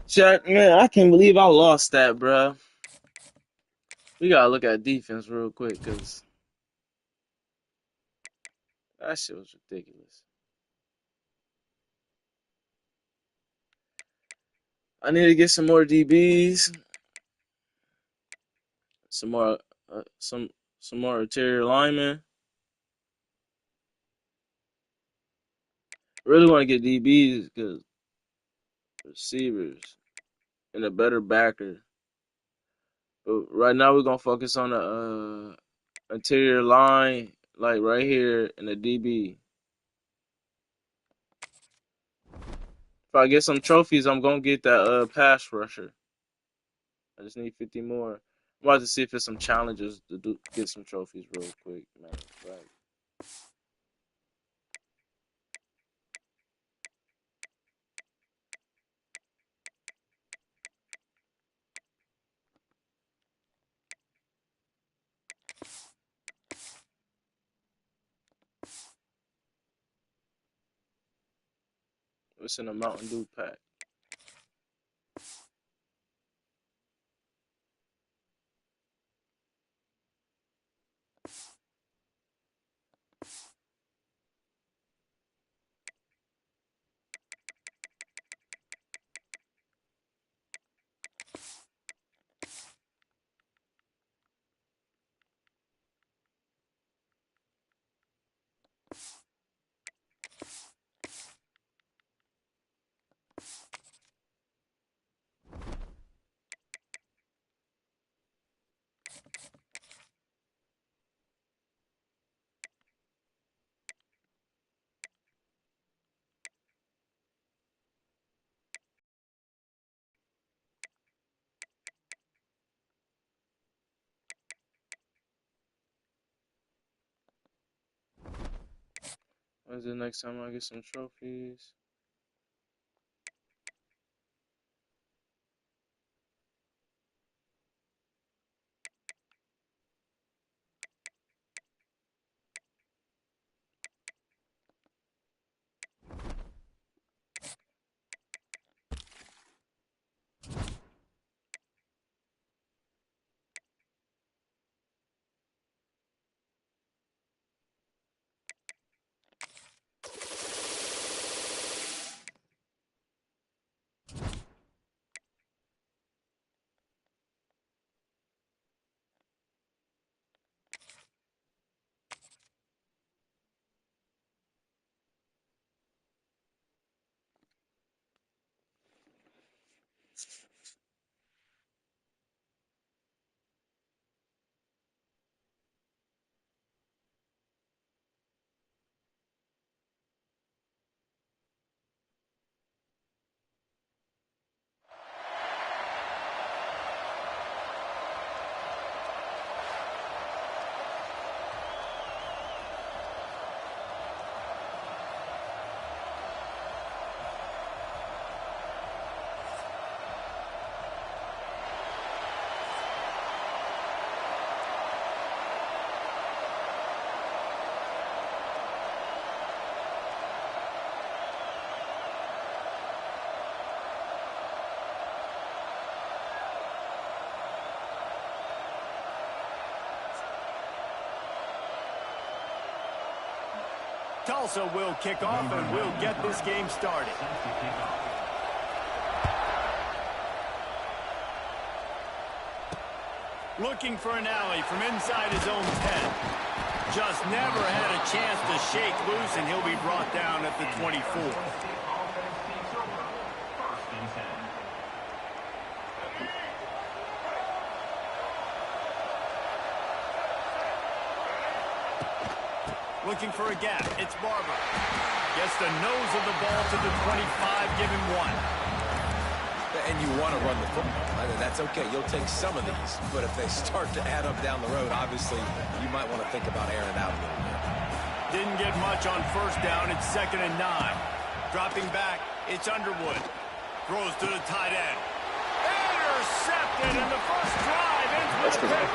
Shaq, man, I can't believe I lost that, bro. We gotta look at defense real quick, cause that shit was ridiculous. I need to get some more DBs, some more, some more interior linemen. Really want to get DBs because receivers and a better backer. But right now we're gonna focus on the interior line, like right here, in the DB. If I get some trophies, I'm gonna get that pass rusher. I just need 50 more. I'm about to see if there's some challenges to get some trophies real quick. Matter of fact. What's in a Mountain Dew pack? When's the next time I get some trophies? Tulsa will kick off and will get this game started. Looking for an alley from inside his own 10. Just never had a chance to shake loose, and he'll be brought down at the 24. Looking for a gap. It's Barber. Gets the nose of the ball to the 25, give him one. And you want to run the football. That's okay. You'll take some of these. But if they start to add up down the road, obviously, you might want to think about airing it out a little bit. Didn't get much on first down. It's 2nd and 9. Dropping back, it's Underwood. Throws to the tight end. Intercepted, and the first drive ends with a pick.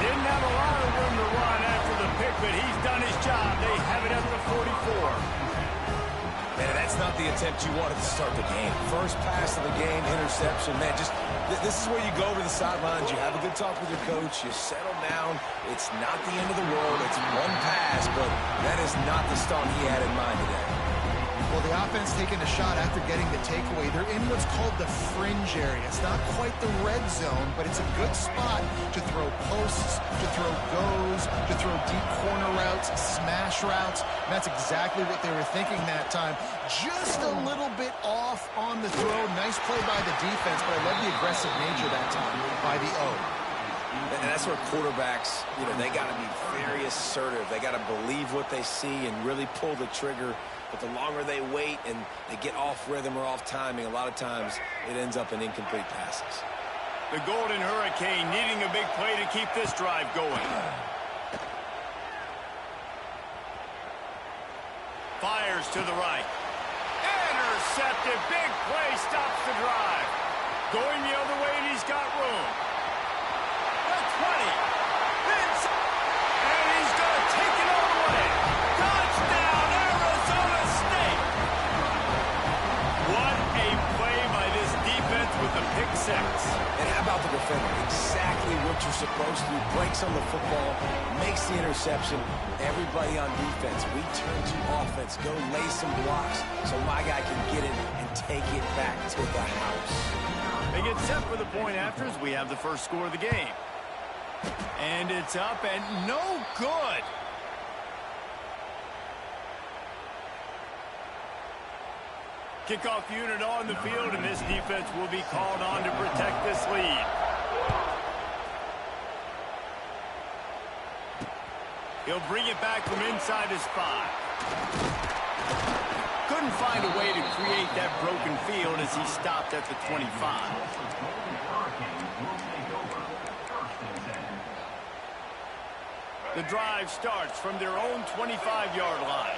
Didn't have a lot of room to run after the pick, but he's done his job. They have it at the 44. Man, that's not the attempt you wanted to start the game. First pass of the game, interception. Man, just this is where you go over the sidelines. You have a good talk with your coach. You settle down. It's not the end of the world. It's one pass, but that is not the start he had in mind today. Well, the offense taking a shot after getting the takeaway. They're in what's called the fringe area. It's not quite the red zone, but it's a good spot to throw posts, to throw goes, to throw deep corner routes, smash routes. And that's exactly what they were thinking that time. Just a little bit off on the throw. Nice play by the defense, but I love the aggressive nature that time by the O. And that's where quarterbacks, they got to be very assertive. They got to believe what they see and really pull the trigger. But the longer they wait and they get off rhythm or off timing, a lot of times it ends up in incomplete passes. The Golden Hurricane needing a big play to keep this drive going. Fires to the right. Intercepted. Big play stops the drive. Going the other way, and he's got room. The 20. And he's going to take it all the way. Touchdown, Arizona State. What a play by this defense with the pick six. And how about the defender? Exactly what you're supposed to do. Breaks on the football, makes the interception. Everybody on defense, we turn to offense. Go lay some blocks so my guy can get it and take it back to the house. They get set for the point after as we have the first score of the game. And it's up and no good. Kickoff unit on the field, and this defense will be called on to protect this lead. He'll bring it back from inside his 5. Couldn't find a way to create that broken field as he stopped at the 25. The drive starts from their own 25-yard line.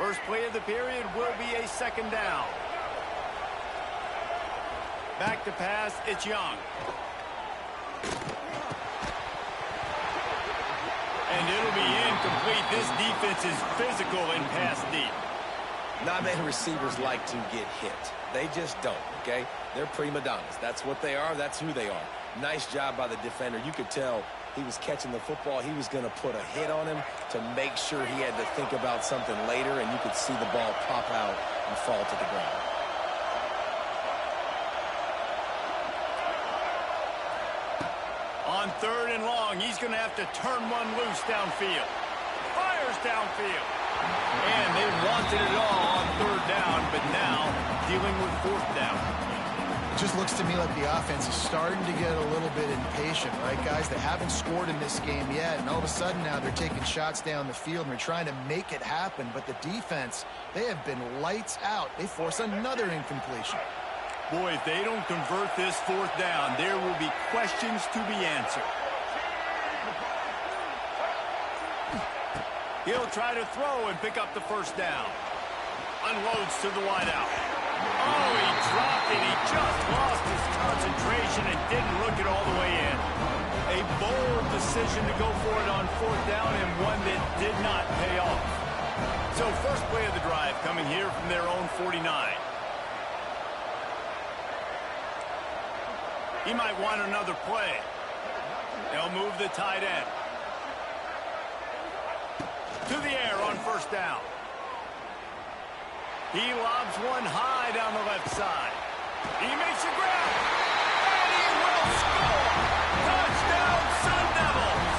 First play of the period will be a second down. Back to pass, it's Young. And it'll be incomplete. This defense is physical and pass deep. Not many receivers like to get hit. They just don't, okay? They're prima donnas. That's what they are. That's who they are. Nice job by the defender. You could tell he was catching the football. He was going to put a hit on him to make sure he had to think about something later, and you could see the ball pop out and fall to the ground. On third and long, he's going to have to turn one loose downfield. Fires downfield. And they wanted it all on third down, but now dealing with fourth down. It just looks to me like the offense is starting to get a little bit impatient, right, guys? They haven't scored in this game yet, and all of a sudden now they're taking shots down the field and they're trying to make it happen. But the defense, they have been lights out. They force another incompletion. Boy, if they don't convert this fourth down, there will be questions to be answered. He'll try to throw and pick up the first down. Unloads to the wideout. Oh, he dropped it. He just lost his concentration and didn't look it all the way in. A bold decision to go for it on fourth down and one that did not pay off. So first play of the drive coming here from their own 49. He might want another play. They'll move the tight end. To the air on first down. He lobs one high down the left side. He makes a grab. And he will score. Touchdown, Sun Devils.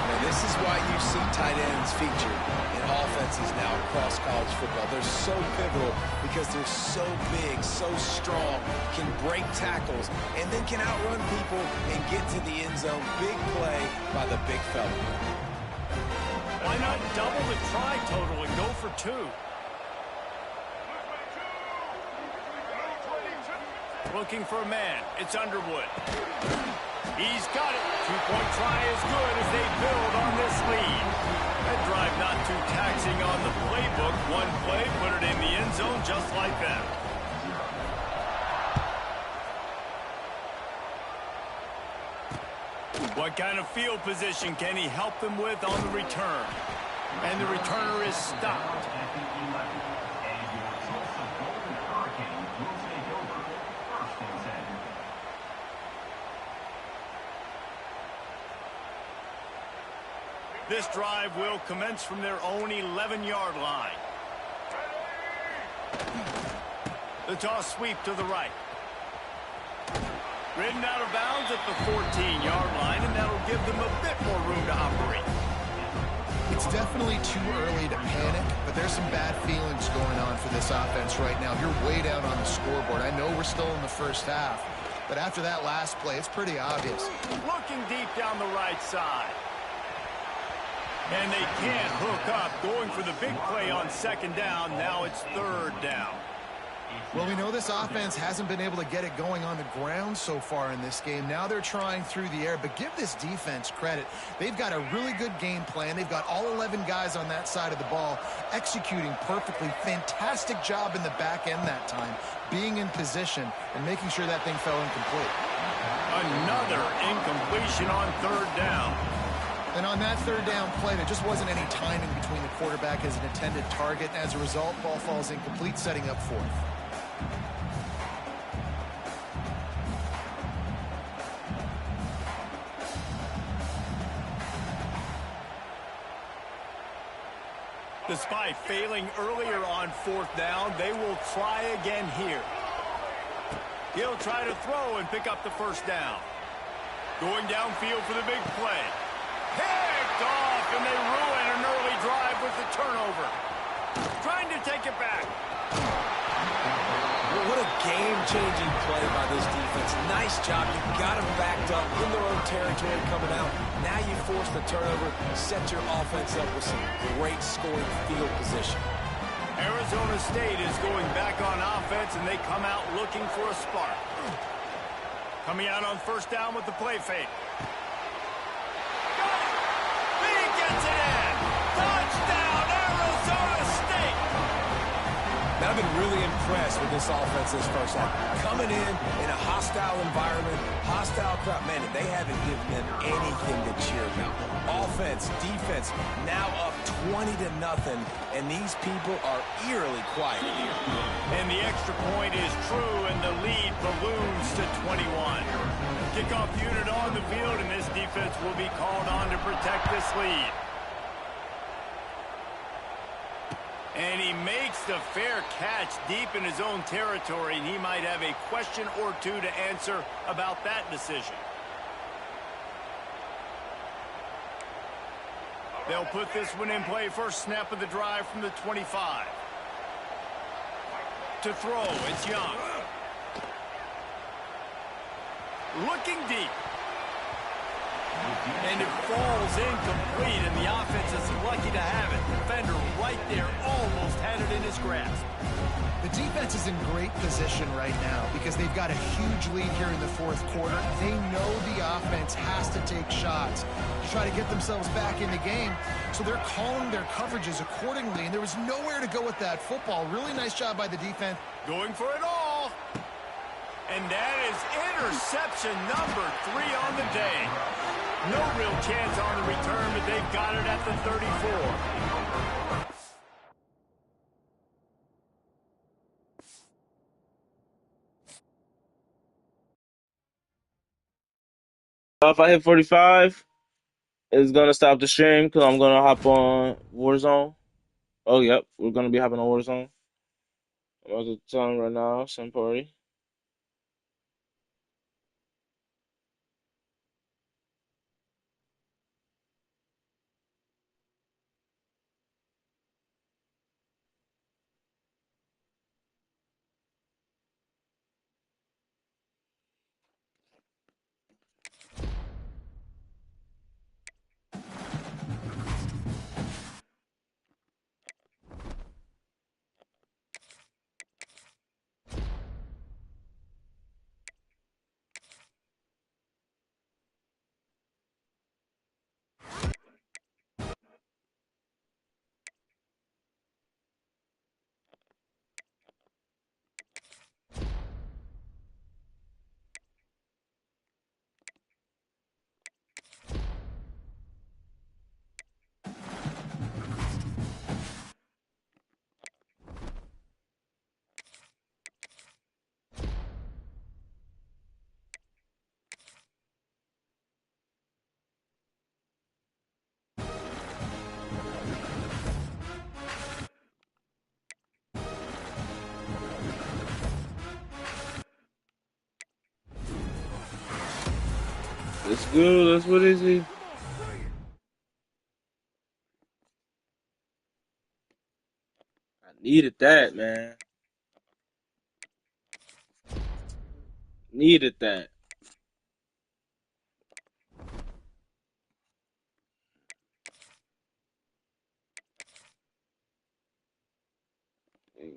And this is why you see tight ends featured in offenses now across college football. They're so pivotal because they're so big, so strong, can break tackles, and then can outrun people and get to the end zone. Big play by the big fella. Why not double the try total and go for two? Looking for a man. It's Underwood. He's got it. Two-point try is good as they build on this lead. That drive not too taxing on the playbook. One play, put it in the end zone just like that. What kind of field position can he help them with on the return? And the returner is stopped. This drive will commence from their own 11-yard line. The toss sweep to the right. Ridden out of bounds at the 14-yard line, and that'll give them a bit more room to operate. It's definitely too early to panic, but there's some bad feelings going on for this offense right now. You're way down on the scoreboard. I know we're still in the first half, but after that last play, it's pretty obvious. Looking deep down the right side. And they can't hook up, going for the big play on second down. Now it's third down. Well, we know this offense hasn't been able to get it going on the ground so far in this game. Now they're trying through the air, but give this defense credit. They've got a really good game plan. They've got all 11 guys on that side of the ball executing perfectly. Fantastic job in the back end that time, being in position and making sure that thing fell incomplete. Another incompletion on third down. And on that third down play, there just wasn't any timing between the quarterback as an intended target. And as a result, ball falls incomplete, setting up fourth. Despite failing earlier on fourth down, they will try again here. He'll try to throw and pick up the first down. Going downfield for the big play. Picked off, and they ruin an early drive with the turnover. Trying to take it back. Well, what a game-changing play by this defense. Nice job. You got them backed up in their own territory coming out. Now you force the turnover, set your offense up with some great scoring field position. Arizona State is going back on offense, and they come out looking for a spark. Coming out on first down with the play fake. Got it! He gets it in! Touchdown, Arizona I've been really impressed with this offense this first half. Coming in a hostile environment, hostile crowd. Man, they haven't given them anything to cheer about. Offense, defense, now up 20-0, and these people are eerily quiet here. And the extra point is true, and the lead balloons to 21. Kickoff unit on the field, and this defense will be called on to protect this lead. And he makes the fair catch deep in his own territory, and he might have a question or two to answer about that decision. They'll put this one in play. First snap of the drive from the 25. To throw, it's Young. Looking deep. And it falls incomplete, and the offense is lucky to have it. Defender right there almost had it in his grasp. The defense is in great position right now because they've got a huge lead here in the fourth quarter. They know the offense has to take shots to try to get themselves back in the game, so they're calling their coverages accordingly, and there was nowhere to go with that football. Really nice job by the defense. Going for it all. And that is interception number 3 on the day. No real chance on the return, but they've got it at the 34. If I hit 45, it's gonna stop the stream because I'm gonna hop on Warzone. Oh, yep, we're gonna be hopping on Warzone. I'm about to tell him right now, send party. Let's go. That's what is he? I needed that, man. Needed that.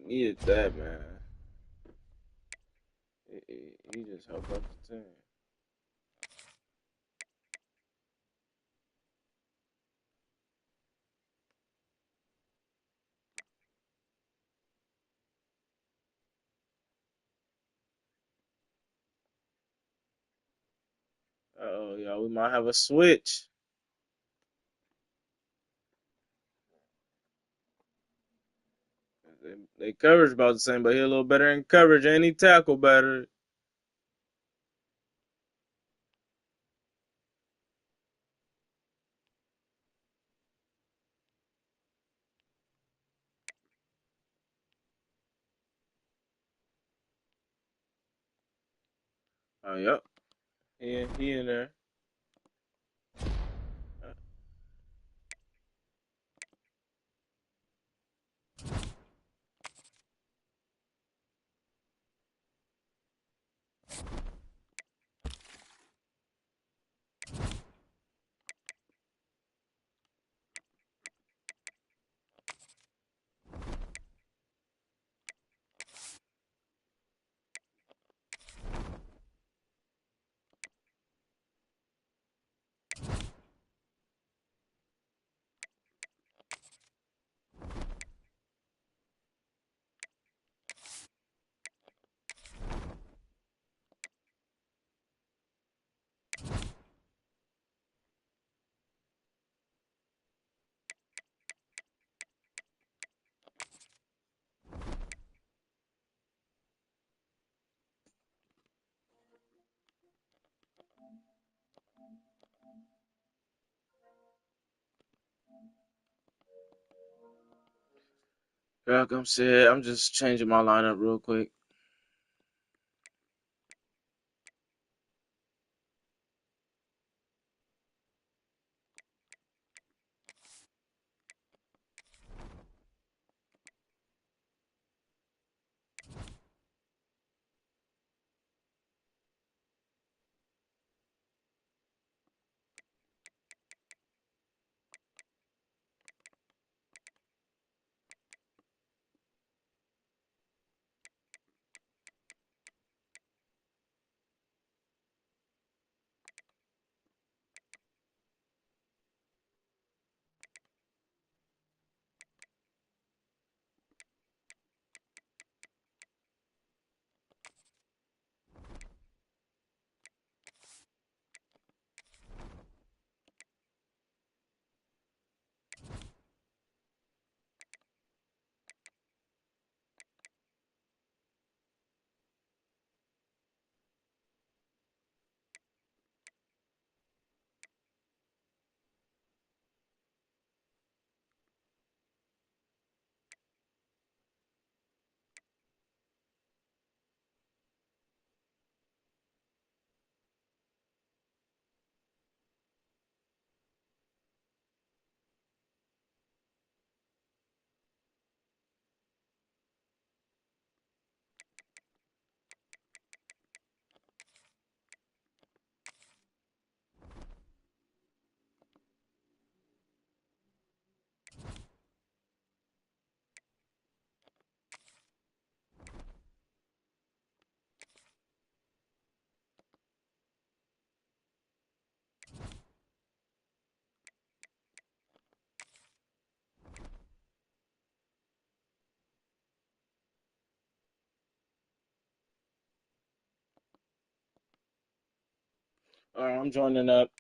Needed that, man. He just helped out the team. Uh-oh, y'all, we might have a switch. They coverage about the same, but he a little better in coverage, and he tackle better. Oh, yep. He in there. Like I'm said, I'm just changing my lineup real quick. All right, I'm joining up.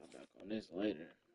I'll back on this later.